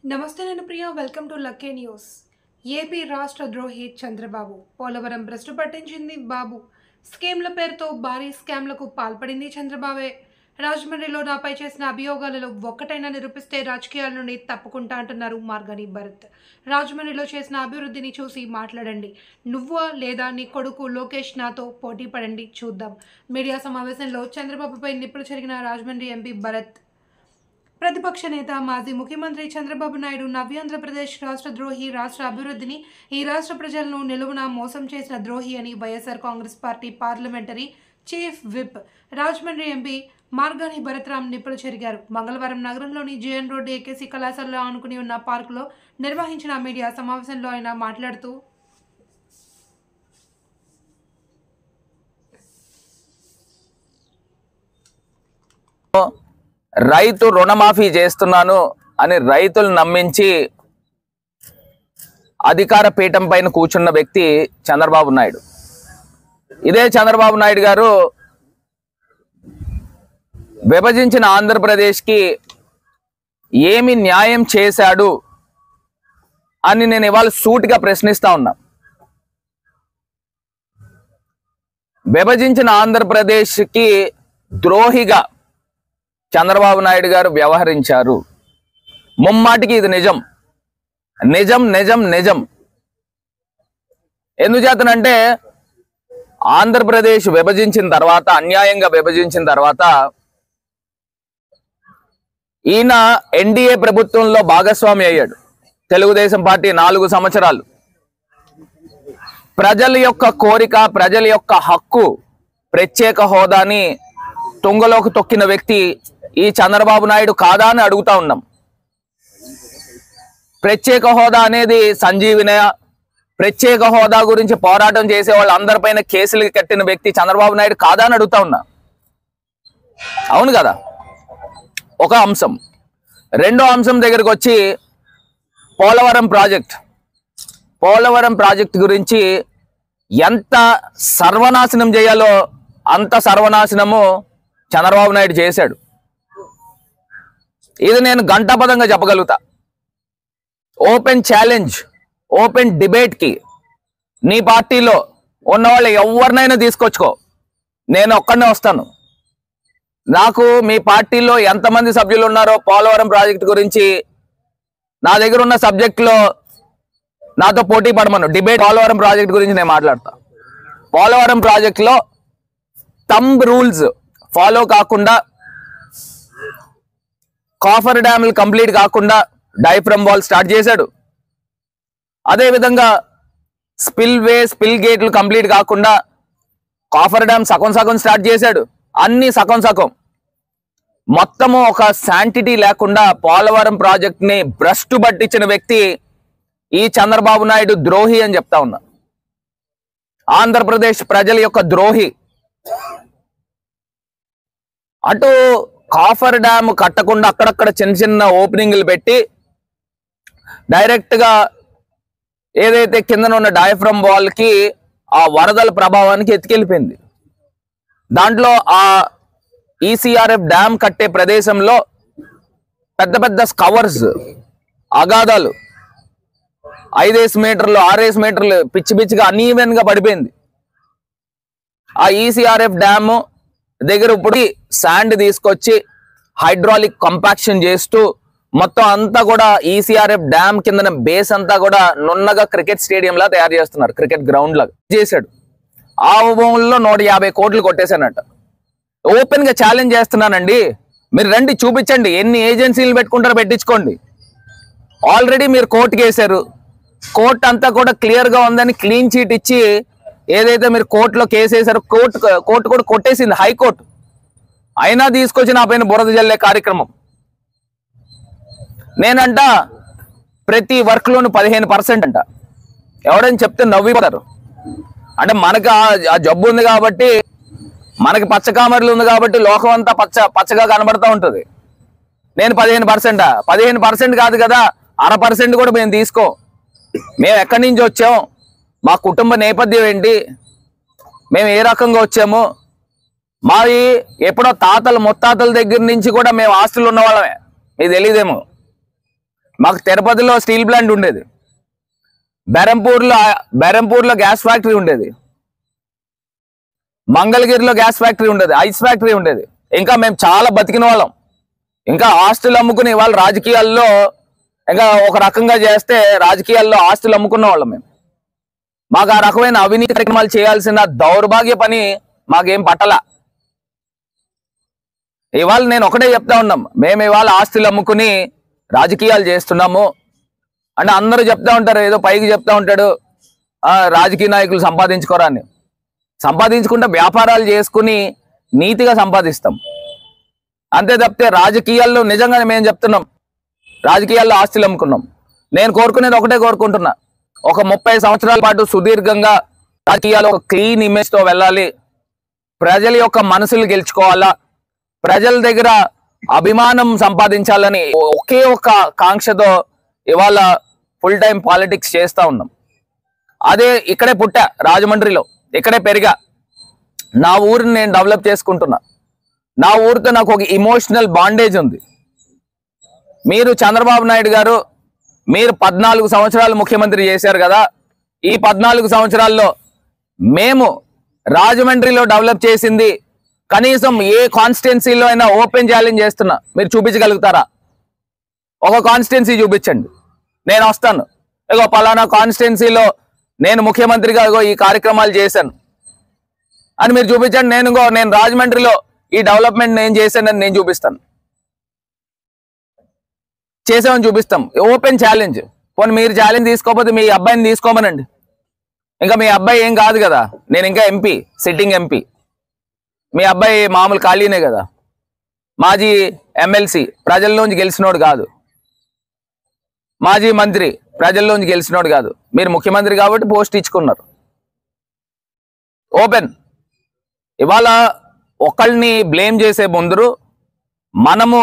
నమస్తే నేను Priya welcome to lucky news. AP రాష్ట్ర ద్రోహి చంద్రబాబు పోలవరం భ్రష్టు పట్టించింది బాబు. స్కీమ్ల పేరుతో భారీ స్కామ్లకు పాల్పడింది చంద్రబాబే. రాజమండ్రిలో నాపై చేసిన అభియోగాలలో ఒక్కటైనా నిరూపిస్తే రాజకీయాల నుండి తప్పుకుంటా అంటున్నారు మార్గాని భరత్. రాజమండ్రిలో చేసిన అభివృద్ధిని చూసి మాట్లాడండి, నువ్వా లేదా నీ కొడుకు లోకేష్ నాతో పోటీ పడండి చూద్దాం. మీడియా సమావేశంలో చంద్రబాబుపై నిప్పులు చెరిగిన రాజమండ్రి ఎంపీ భరత్. ప్రతిపక్ష నేత మాజీ ముఖ్యమంత్రి చంద్రబాబు నాయుడు నవ్యాంధ్రప్రదేశ్ రాష్ట్ర ద్రోహి, రాష్ట్ర అభివృద్ధిని, ఈ రాష్ట్ర ప్రజలను నిలువున మోసం చేసిన ద్రోహి అని YSR Congress party parliamentary chief whip Rajahmundry MP Margani Bharath Ram నిప్పులు చెరిగారు. మంగళవారం నగరంలోని జేఎన్ రోడ్డు ఏకేసీ కళాశాలలో ఆనుకుని ఉన్న పార్కులో నిర్వహించిన మీడియా సమావేశంలో ఆయన మాట్లాడుతూ రైతు రుణమాఫీ చేస్తున్నాను అని రైతులు నమ్మించి అధికార పీఠం పైన కూర్చున్న వ్యక్తి చంద్రబాబు నాయుడు. ఇదే చంద్రబాబు నాయుడు గారు విభజించిన ఆంధ్రప్రదేశ్కి ఏమి న్యాయం చేశాడు అని నేను ఇవాళ సూటిగా ప్రశ్నిస్తా ఉన్నా. విభజించిన ఆంధ్రప్రదేశ్కి ద్రోహిగా చంద్రబాబు నాయుడు గారు వ్యవహరించారు. ముమ్మాటికి ఇది నిజం నిజం నిజం నిజం. ఎందుచేతనంటే ఆంధ్రప్రదేశ్ విభజించిన తర్వాత, అన్యాయంగా విభజించిన తర్వాత ఈయన ఎన్డీఏ ప్రభుత్వంలో భాగస్వామి అయ్యాడు. తెలుగుదేశం పార్టీ 4 సంవత్సరాలు. ప్రజల యొక్క కోరిక, ప్రజల యొక్క హక్కు, ప్రత్యేక హోదాని తుంగలోకి తొక్కిన వ్యక్తి ఈ చంద్రబాబు నాయుడు కాదా అని అడుగుతా ఉన్నాం. ప్రత్యేక హోదా అనేది సంజీవినయ, ప్రత్యేక హోదా గురించి పోరాటం చేసే వాళ్ళందరిపైన కేసులు కట్టిన వ్యక్తి చంద్రబాబు నాయుడు కాదా అని అడుగుతా ఉన్నా. అవును కదా, ఒక అంశం. రెండో అంశం దగ్గరికి వచ్చి పోలవరం ప్రాజెక్ట్ గురించి ఎంత సర్వనాశనం చేయాలో అంత సర్వనాశనము చంద్రబాబు నాయుడు చేశాడు. ఇది నేను గంటాపదంగా చెప్పగలుగుతా. ఓపెన్ ఛాలెంజ్, ఓపెన్ డిబేట్కి నీ పార్టీలో ఉన్నవాళ్ళు ఎవరినైనా తీసుకొచ్చుకో, నేను ఒక్కడనే వస్తాను. నాకు మీ పార్టీలో ఎంతమంది సభ్యులు ఉన్నారో పోలవరం ప్రాజెక్ట్ గురించి నా దగ్గర ఉన్న సబ్జెక్టులో నాతో పోటీ పడమను. డిబేట్ పోలవరం ప్రాజెక్ట్ గురించి నేను మాట్లాడతా. పోలవరం ప్రాజెక్టులో థంబ్ రూల్స్ ఫాలో కాకుండా, కాఫర్ డ్యామ్లు కంప్లీట్ కాకుండా డైఫ్రమ్ వాల్ స్టార్ట్ చేశాడు. అదేవిధంగా స్పిల్ గేట్లు కంప్లీట్ కాకుండా కాఫర్ డ్యామ్ సగం స్టార్ట్ చేశాడు. అన్ని సగం. మొత్తము ఒక శాంటిటీ లేకుండా పోలవరం ప్రాజెక్ట్ని భ్రష్టు పట్టించిన వ్యక్తి ఈ చంద్రబాబు నాయుడు ద్రోహి అని చెప్తా ఉన్నా. ఆంధ్రప్రదేశ్ ప్రజల యొక్క ద్రోహి. అటు కాఫర్ డ్యామ్ కట్టకుండా అక్కడక్కడ చిన్న ఓపెనింగ్లు పెట్టి డైరెక్ట్గా ఏదైతే కింద ఉన్న డయాఫ్రమ్ వాల్కి ఆ వరదల ప్రభావానికి ఎత్తుకెళ్ళిపోయింది. దాంట్లో ఆ ఈసీఆర్ఎఫ్ డ్యామ్ కట్టే ప్రదేశంలో పెద్ద స్కవర్స్, అగాధాలు 5 మీటర్లు 6 మీటర్లు పిచ్చిగా అన్ఈవెన్గా పడిపోయింది. ఆ ఈసీఆర్ఎఫ్ డ్యామ్ దగ్గర ఇప్పుడు శాండ్ తీసుకొచ్చి హైడ్రాలిక్ కంపాక్షన్ చేస్తూ మొత్తం అంతా కూడా ఈసీఆర్ఎఫ్ డ్యామ్ కింద బేస్ అంతా కూడా నున్నగా క్రికెట్ స్టేడియం లా తయారు చేస్తున్నారు, క్రికెట్ గ్రౌండ్ లాగా చేశాడు. ఆ భూముల్లో 150 కోట్లు కొట్టేశానట. ఓపెన్ గా ఛాలెంజ్ చేస్తున్నానండి, మీరు రండి చూపించండి, ఎన్ని ఏజెన్సీలు పెట్టుకుంటారో పెట్టించుకోండి. ఆల్రెడీ మీరు కోర్టుకి వేశారు, కోర్టు అంతా కూడా క్లియర్ గా ఉందని క్లీన్ చీట్ ఇచ్చి ఏదైతే మీరు కోర్టులో కేసు వేశారో కోర్టు కూడా కొట్టేసింది, హైకోర్టు. అయినా తీసుకొచ్చి నా పైన బురద జల్లే కార్యక్రమం. నేనంట ప్రతి వర్క్ లోను 15% అంట. ఎవడని చెప్తే నవ్విపోతారు. అంటే మనకు ఆ జబ్బు ఉంది కాబట్టి, మనకి పచ్చకామర్లు ఉంది కాబట్టి లోకం అంతా పచ్చగా కనబడతా ఉంటుంది. నేను 15% కాదు కదా, 1% కూడా మేము తీసుకో. మేము ఎక్కడి నుంచి వచ్చాం, మా కుటుంబ నేపథ్యం ఏంటి, మేము ఏ రకంగా వచ్చాము, మాది ఎప్పుడో తాతల ముత్తాతల దగ్గర నుంచి కూడా మేము ఆస్తులు ఉన్న వాళ్ళమే, మీకు తెలియదేమో. మాకు తిరుపతిలో స్టీల్ ప్లాంట్ ఉండేది, బెరంపూర్లో గ్యాస్ ఫ్యాక్టరీ ఉండేది, మంగళగిరిలో గ్యాస్ ఫ్యాక్టరీ ఉండేది, ఐస్ ఫ్యాక్టరీ ఉండేది. ఇంకా మేము చాలా బతికిన వాళ్ళం. ఇంకా ఆస్తులు అమ్ముకుని వాళ్ళ రాజకీయాల్లో ఇంకా ఒక రకంగా చేస్తే రాజకీయాల్లో ఆస్తులు అమ్ముకున్న వాళ్ళం మేము. మాకు ఆ రకమైన అవినీతి కార్యక్రమాలు చేయాల్సిన దౌర్భాగ్య పని మాకేం పట్టల. ఇవాళ నేను ఒకటే చెప్తా ఉన్నాం, మేము ఇవాళ ఆస్తులు అమ్ముకుని రాజకీయాలు చేస్తున్నాము అంటే అందరూ చెప్తా ఉంటారు, ఏదో పైకి చెప్తా ఉంటాడు రాజకీయ నాయకులు సంపాదించుకోరా అని. సంపాదించుకుంటే వ్యాపారాలు చేసుకుని నీతిగా సంపాదిస్తాం అంతే తప్పితే రాజకీయాల్లో నిజంగానే మేము చెప్తున్నాం, రాజకీయాల్లో ఆస్తులు అమ్ముకున్నాం. నేను కోరుకునేది ఒకటే కోరుకుంటున్నా, ఒక 30 సంవత్సరాల పాటు సుదీర్ఘంగా రాజకీయాలు ఒక క్లీన్ ఇమేజ్తో వెళ్ళాలి, ప్రజల యొక్క మనసులు గెలుచుకోవాలా, ప్రజల దగ్గర అభిమానం సంపాదించాలని ఒకే ఒక కాంక్షతో ఇవాళ ఫుల్ టైం పాలిటిక్స్ చేస్తూ ఉన్నాం. అదే ఇక్కడే పుట్టా, రాజమండ్రిలో ఇక్కడే పెరిగా, నా ఊరిని నేను డెవలప్ చేసుకుంటున్నా, నా ఊరితో నాకు ఒక ఇమోషనల్ బాండేజ్ ఉంది. మీరు చంద్రబాబు నాయుడు గారు మీరు 14 సంవత్సరాలు ముఖ్యమంత్రి చేశారు కదా, ఈ 14 సంవత్సరాల్లో మేము రాజమండ్రిలో డెవలప్ చేసింది కనీసం ఏ కాన్స్టిట్యున్సీలో అయినా ఓపెన్ ఛాలెంజ్ చేస్తున్నా, మీరు చూపించగలుగుతారా? ఒక కాన్స్టిట్యున్సీ చూపించండి, నేను వస్తాను. ఇగో పలానా కాన్స్టిట్యున్సీలో నేను ముఖ్యమంత్రిగా ఈ కార్యక్రమాలు చేశాను అని మీరు చూపించండి. నేను రాజమండ్రిలో ఈ డెవలప్మెంట్ నేను చేశానని నేను చూపిస్తాను, చేసామని చూపిస్తాం. Open challenge. పోనీ మీరు ఛాలెంజ్ తీసుకోకపోతే మీ అబ్బాయిని తీసుకోమనండి. ఇంకా మీ అబ్బాయి ఏం కాదు కదా, నేను ఇంకా ఎంపీ, సిట్టింగ్ ఎంపీ. మీ అబ్బాయి మామూలు ఖాళీనే కదా, మాజీ ఎమ్మెల్సీ, ప్రజల్లోంచి గెలిచినోడు కాదు, మాజీ మంత్రి, ప్రజల్లోంచి గెలిచినోడు కాదు. మీరు ముఖ్యమంత్రి కాబట్టి పోస్ట్ ఇచ్చుకున్నారు. ఓపెన్. ఇవాళ ఒకళ్ళని బ్లేమ్ చేసే ముందు మనము